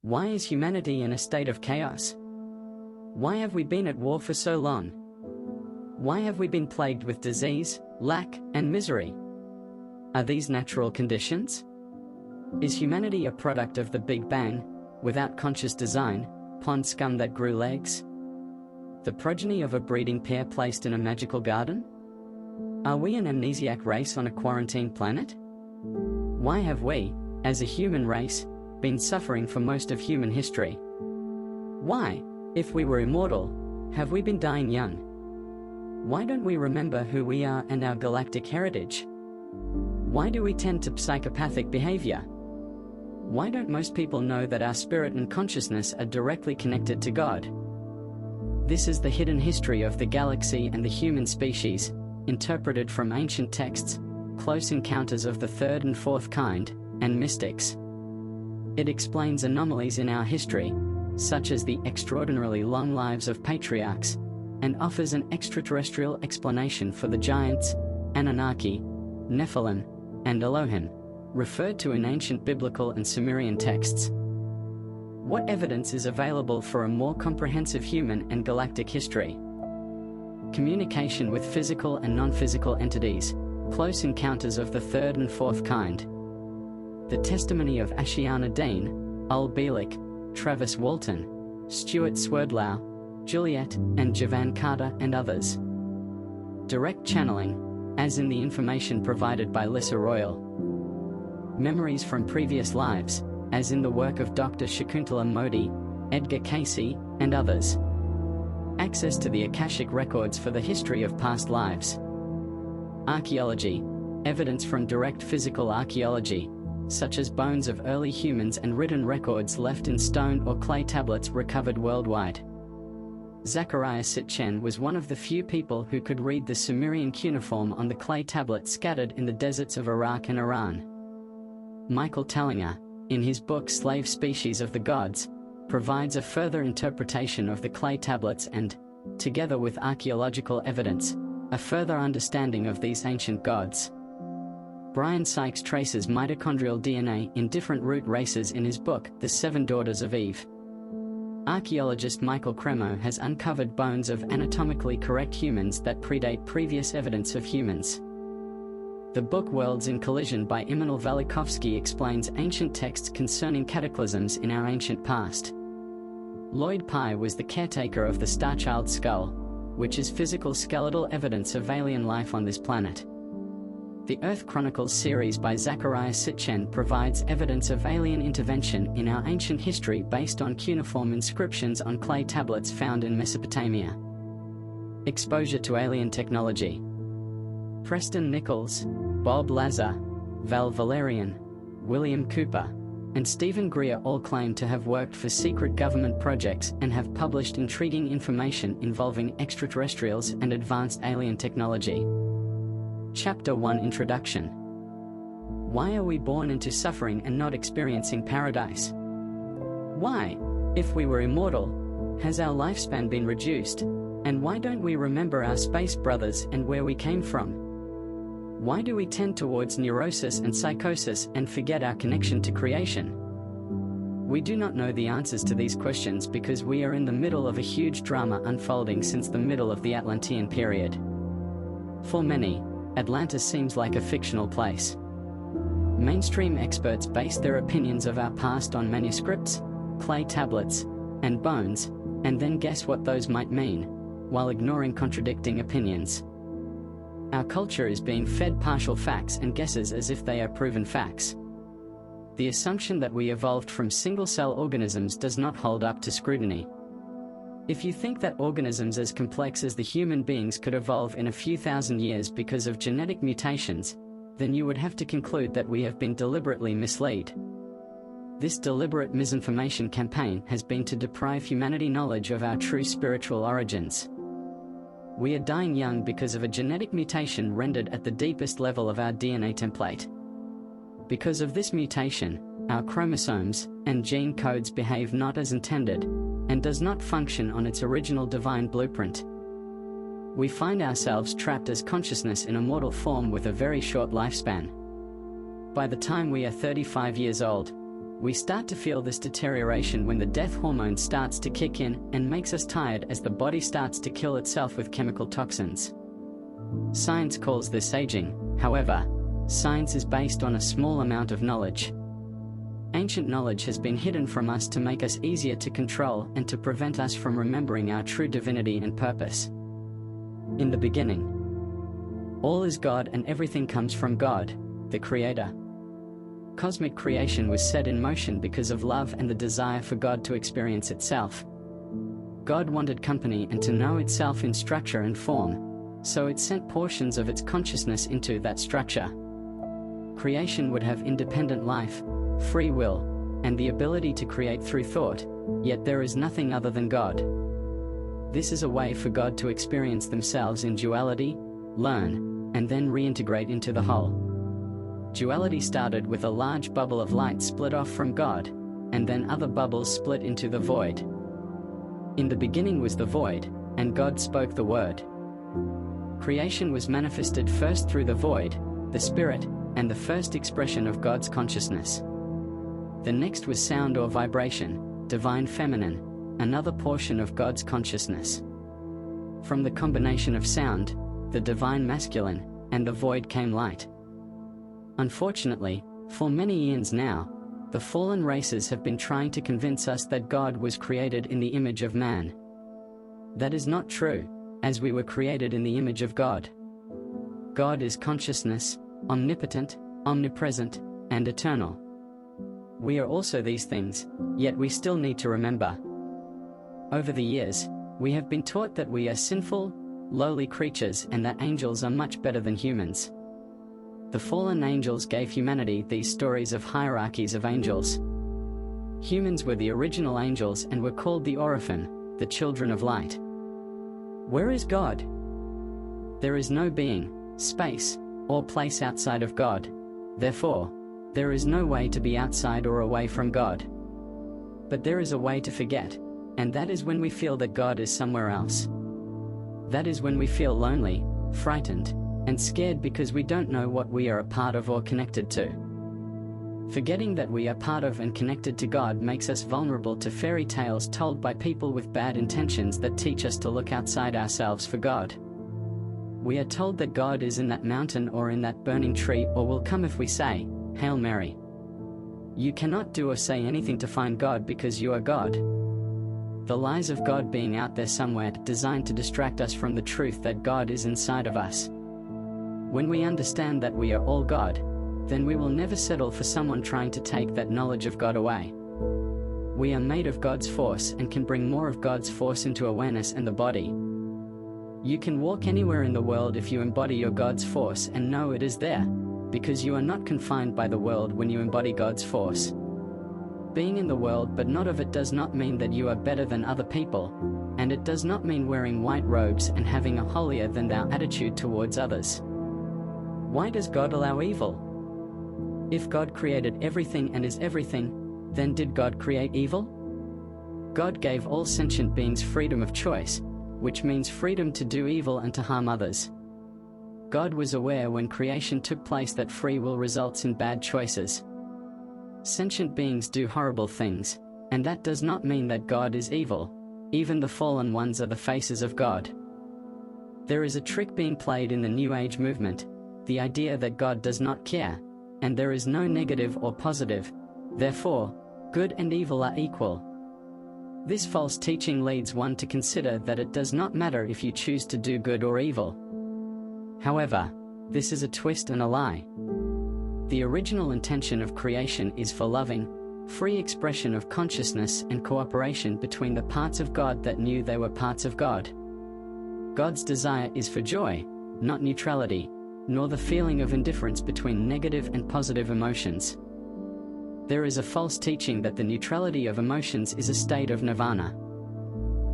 Why is humanity in a state of chaos? Why have we been at war for so long? Why have we been plagued with disease, lack, and misery? Are these natural conditions? Is humanity a product of the Big Bang, without conscious design, pond scum that grew legs? The progeny of a breeding pair placed in a magical garden? Are we an amnesiac race on a quarantine planet? Why have we, as a human race, been suffering for most of human history? Why, if we were immortal, have we been dying young? Why don't we remember who we are and our galactic heritage? Why do we tend to psychopathic behaviour? Why don't most people know that our spirit and consciousness are directly connected to God? This is the hidden history of the galaxy and the human species, interpreted from ancient texts, close encounters of the third and fourth kind, and mystics. It explains anomalies in our history, such as the extraordinarily long lives of patriarchs, and offers an extraterrestrial explanation for the giants, Anunnaki, Nephilim, and Elohim, referred to in ancient biblical and Sumerian texts. What evidence is available for a more comprehensive human and galactic history? Communication with physical and non-physical entities, close encounters of the third and fourth kind. The testimony of Ashiana Dean, Ul Bielik, Travis Walton, Stuart Swerdlow, Juliet and Javan Carter and others. Direct channeling, as in the information provided by Lissa Royal. Memories from previous lives, as in the work of Dr. Shakuntala Modi, Edgar Cayce, and others. Access to the Akashic records for the history of past lives. Archaeology, evidence from direct physical archaeology, such as bones of early humans and written records left in stone or clay tablets recovered worldwide. Zachariah Sitchin was one of the few people who could read the Sumerian cuneiform on the clay tablets scattered in the deserts of Iraq and Iran. Michael Tellinger, in his book Slave Species of the Gods, provides a further interpretation of the clay tablets and, together with archaeological evidence, a further understanding of these ancient gods. Brian Sykes traces mitochondrial DNA in different root races in his book, The Seven Daughters of Eve. Archaeologist Michael Cremo has uncovered bones of anatomically correct humans that predate previous evidence of humans. The book Worlds in Collision by Immanuel Velikovsky explains ancient texts concerning cataclysms in our ancient past. Lloyd Pye was the caretaker of the Starchild skull, which is physical skeletal evidence of alien life on this planet. The Earth Chronicles series by Zachariah Sitchin provides evidence of alien intervention in our ancient history based on cuneiform inscriptions on clay tablets found in Mesopotamia. Exposure to alien technology. Preston Nichols, Bob Lazar, Val Valerian, William Cooper, and Stephen Greer all claim to have worked for secret government projects and have published intriguing information involving extraterrestrials and advanced alien technology. Chapter 1 Introduction. Why are we born into suffering and not experiencing paradise? Why, if we were immortal, has our lifespan been reduced, and why don't we remember our space brothers and where we came from? Why do we tend towards neurosis and psychosis and forget our connection to creation? We do not know the answers to these questions because we are in the middle of a huge drama unfolding since the middle of the Atlantean period. For many, Atlantis seems like a fictional place. Mainstream experts base their opinions of our past on manuscripts, clay tablets, and bones, and then guess what those might mean, while ignoring contradicting opinions. Our culture is being fed partial facts and guesses as if they are proven facts. The assumption that we evolved from single-cell organisms does not hold up to scrutiny. If you think that organisms as complex as the human beings could evolve in a few thousand years because of genetic mutations, then you would have to conclude that we have been deliberately misled. This deliberate misinformation campaign has been to deprive humanity knowledge of our true spiritual origins. We are dying young because of a genetic mutation rendered at the deepest level of our DNA template. Because of this mutation, our chromosomes and gene codes behave not as intended, and does not function on its original divine blueprint. We find ourselves trapped as consciousness in a mortal form with a very short lifespan. By the time we are 35 years old, We start to feel this deterioration when the death hormone starts to kick in and makes us tired as the body starts to kill itself with chemical toxins. Science calls this aging. However, science is based on a small amount of knowledge. Ancient knowledge has been hidden from us to make us easier to control and to prevent us from remembering our true divinity and purpose. In the beginning, all is God and everything comes from God, the Creator. Cosmic creation was set in motion because of love and the desire for God to experience itself. God wanted company and to know itself in structure and form, so it sent portions of its consciousness into that structure. Creation would have independent life, free will, and the ability to create through thought, yet there is nothing other than God. This is a way for God to experience themselves in duality, learn, and then reintegrate into the whole. Duality started with a large bubble of light split off from God, and then other bubbles split into the void. In the beginning was the void, and God spoke the word. Creation was manifested first through the void, the spirit, and the first expression of God's consciousness. The next was sound or vibration, divine feminine, another portion of God's consciousness. From the combination of sound, the divine masculine, and the void came light. Unfortunately, for many eons now, the fallen races have been trying to convince us that God was created in the image of man. That is not true, as we were created in the image of God. God is consciousness, omnipotent, omnipresent, and eternal. We are also these things, yet we still need to remember. Over the years, we have been taught that we are sinful, lowly creatures and that angels are much better than humans. The fallen angels gave humanity these stories of hierarchies of angels. Humans were the original angels and were called the Oraphim, the children of light. Where is God? There is no being, space, or place outside of God. Therefore, there is no way to be outside or away from God. But there is a way to forget, and that is when we feel that God is somewhere else. That is when we feel lonely, frightened, and scared because we don't know what we are a part of or connected to. Forgetting that we are part of and connected to God makes us vulnerable to fairy tales told by people with bad intentions that teach us to look outside ourselves for God. We are told that God is in that mountain or in that burning tree or will come if we say, "Hail Mary." You cannot do or say anything to find God because you are God. The lies of God being out there somewhere designed to distract us from the truth that God is inside of us. When we understand that we are all God, then we will never settle for someone trying to take that knowledge of God away. We are made of God's force and can bring more of God's force into awareness and the body. You can walk anywhere in the world if you embody your God's force and know it is there, because you are not confined by the world when you embody God's force. Being in the world but not of it does not mean that you are better than other people, and it does not mean wearing white robes and having a holier-than-thou attitude towards others. Why does God allow evil? If God created everything and is everything, then did God create evil? God gave all sentient beings freedom of choice, which means freedom to do evil and to harm others. God was aware when creation took place that free will results in bad choices. Sentient beings do horrible things, and that does not mean that God is evil. Even the fallen ones are the faces of God. There is a trick being played in the New Age movement, the idea that God does not care, and there is no negative or positive, therefore, good and evil are equal. This false teaching leads one to consider that it does not matter if you choose to do good or evil. However, this is a twist and a lie. The original intention of creation is for loving, free expression of consciousness and cooperation between the parts of God that knew they were parts of God. God's desire is for joy, not neutrality, nor the feeling of indifference between negative and positive emotions. There is a false teaching that the neutrality of emotions is a state of nirvana.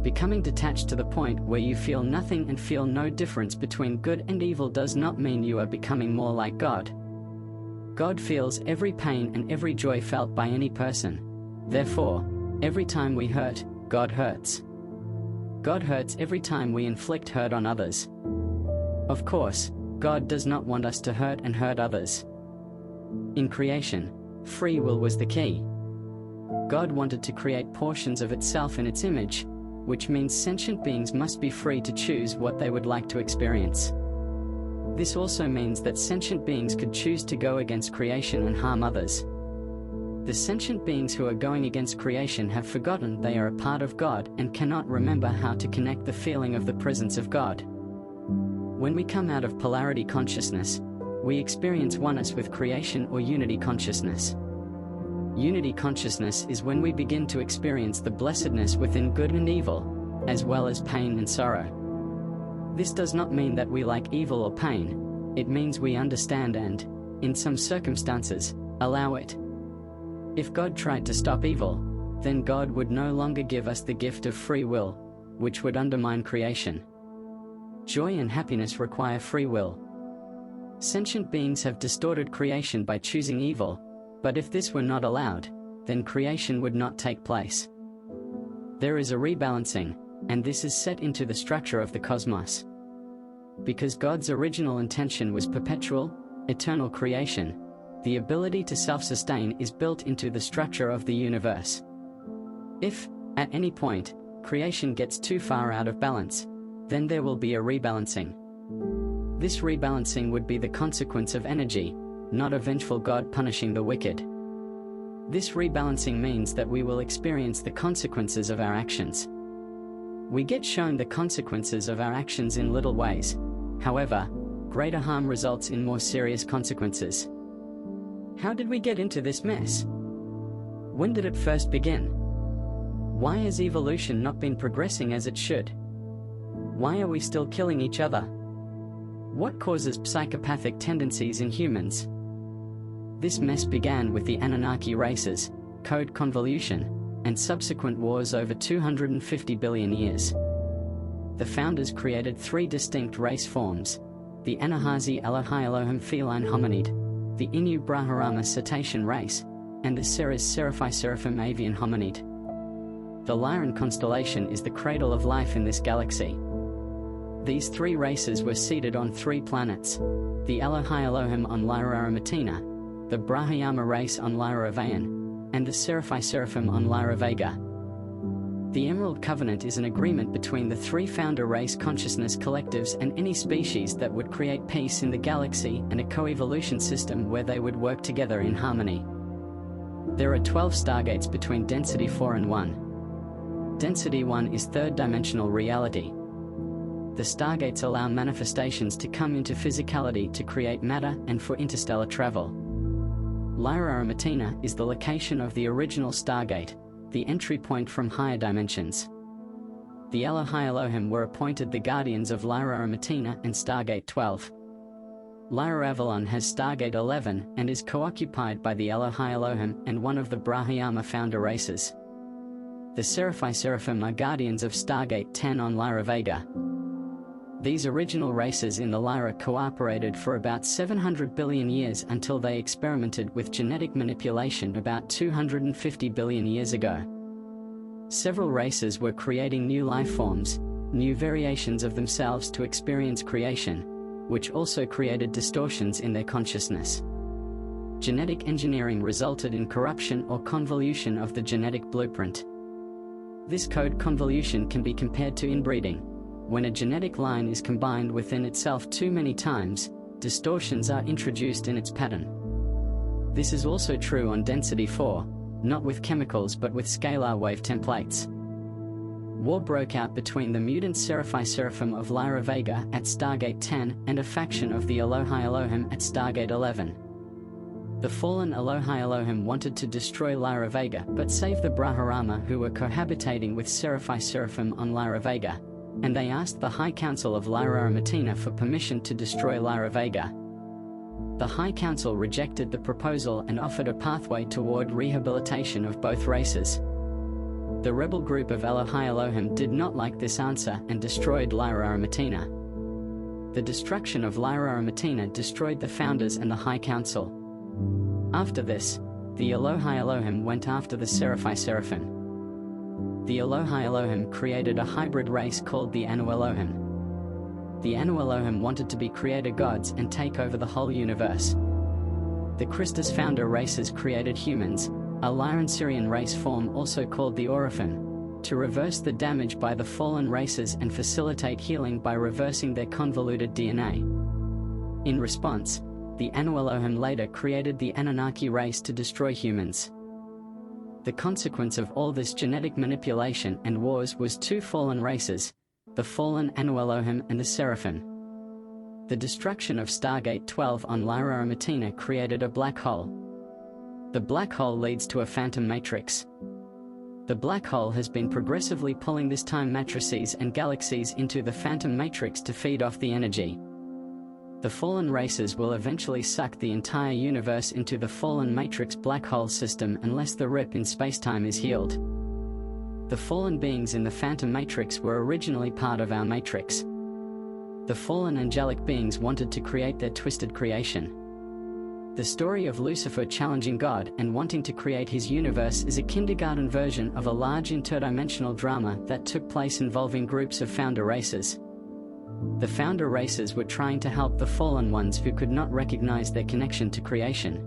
Becoming detached to the point where you feel nothing and feel no difference between good and evil does not mean you are becoming more like God. God feels every pain and every joy felt by any person. Therefore, every time we hurt, God hurts. God hurts every time we inflict hurt on others. Of course, God does not want us to hurt and hurt others. In creation, free will was the key. God wanted to create portions of itself in its image, which means sentient beings must be free to choose what they would like to experience. This also means that sentient beings could choose to go against creation and harm others. The sentient beings who are going against creation have forgotten they are a part of God and cannot remember how to connect the feeling of the presence of God. When we come out of polarity consciousness, we experience oneness with creation or unity consciousness. Unity consciousness is when we begin to experience the blessedness within good and evil, as well as pain and sorrow. This does not mean that we like evil or pain, it means we understand and, in some circumstances, allow it. If God tried to stop evil, then God would no longer give us the gift of free will, which would undermine creation. Joy and happiness require free will. Sentient beings have distorted creation by choosing evil, but if this were not allowed, then creation would not take place. There is a rebalancing, and this is set into the structure of the cosmos. Because God's original intention was perpetual, eternal creation, the ability to self-sustain is built into the structure of the universe. If, at any point, creation gets too far out of balance, then there will be a rebalancing. This rebalancing would be the consequence of energy, not a vengeful God punishing the wicked. This rebalancing means that we will experience the consequences of our actions. We get shown the consequences of our actions in little ways. However, greater harm results in more serious consequences. How did we get into this mess? When did it first begin? Why has evolution not been progressing as it should? Why are we still killing each other? What causes psychopathic tendencies in humans? This mess began with the Anunnaki races, code convolution, and subsequent wars over 250 billion years. The founders created three distinct race forms: the Anahazi Elohai Elohim feline hominid, the Inu Brahmarama cetacean race, and the Ceres Seraphi Seraphim avian hominid. The Lyran constellation is the cradle of life in this galaxy. These three races were seated on three planets: the Elohai Elohim on Lyra Arimatina, the Brahmayama race on Lyra Avayan, and the Seraphi Seraphim on Lyra Vega. The Emerald Covenant is an agreement between the three founder race consciousness collectives and any species that would create peace in the galaxy and a co-evolution system where they would work together in harmony. There are 12 stargates between Density 4 and 1. Density 1 is third-dimensional reality. The stargates allow manifestations to come into physicality to create matter and for interstellar travel. Lyra Arimatina is the location of the original stargate, the entry point from higher dimensions. The Elohai Elohim were appointed the guardians of Lyra Arimatina and Stargate 12. Lyra Avalon has Stargate 11 and is co-occupied by the Elohai Elohim and one of the Brahmayama founder races. The Seraphi Seraphim are guardians of Stargate 10 on Lyra Vega. These original races in the Lyra cooperated for about 700 billion years until they experimented with genetic manipulation about 250 billion years ago. Several races were creating new life forms, new variations of themselves to experience creation, which also created distortions in their consciousness. Genetic engineering resulted in corruption or convolution of the genetic blueprint. This code convolution can be compared to inbreeding. When a genetic line is combined within itself too many times, distortions are introduced in its pattern. This is also true on Density 4, not with chemicals but with scalar wave templates. War broke out between the mutant Seraphi Seraphim of Lyra Vega at Stargate 10 and a faction of the Elohai Elohim at Stargate 11. The fallen Elohai Elohim wanted to destroy Lyra Vega but save the Brahmarama who were cohabitating with Seraphi Seraphim on Lyra Vega, and they asked the High Council of Lyra Arimatina for permission to destroy Lyra Vega. The High Council rejected the proposal and offered a pathway toward rehabilitation of both races. The rebel group of Elohai Elohim did not like this answer and destroyed Lyra Arimatina. The destruction of Lyra Arimatina destroyed the founders and the High Council. After this, the Elohai Elohim went after the Seraphi Seraphim. The Elohai Elohim created a hybrid race called the Anu Elohim. The Anu Elohim wanted to be creator gods and take over the whole universe. The Christus founder races created humans, a Lyran-Sirian race form also called the Orphan, to reverse the damage by the fallen races and facilitate healing by reversing their convoluted DNA. In response, the Elohim later created the Anunnaki race to destroy humans. The consequence of all this genetic manipulation and wars was two fallen races, the fallen Elohim and the Seraphim. The destruction of Stargate 12 on Lyra Matina created a black hole. The black hole leads to a phantom matrix. The black hole has been progressively pulling this time matrices and galaxies into the phantom matrix to feed off the energy. The fallen races will eventually suck the entire universe into the fallen matrix black hole system unless the rip in spacetime is healed. The fallen beings in the phantom matrix were originally part of our matrix. The fallen angelic beings wanted to create their twisted creation. The story of Lucifer challenging God and wanting to create his universe is a kindergarten version of a large interdimensional drama that took place involving groups of founder races. The founder races were trying to help the fallen ones who could not recognize their connection to creation.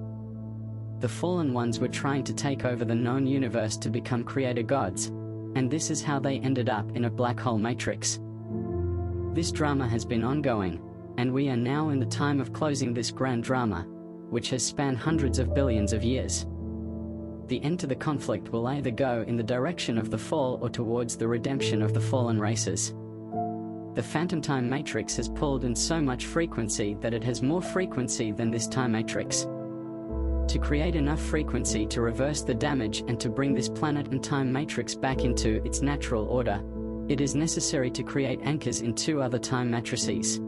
The fallen ones were trying to take over the known universe to become creator gods, and this is how they ended up in a black hole matrix. This drama has been ongoing, and we are now in the time of closing this grand drama, which has spanned hundreds of billions of years. The end to the conflict will either go in the direction of the fall or towards the redemption of the fallen races. The phantom time matrix has pulled in so much frequency that it has more frequency than this time matrix. To create enough frequency to reverse the damage and to bring this planet and time matrix back into its natural order, it is necessary to create anchors in two other time matrices.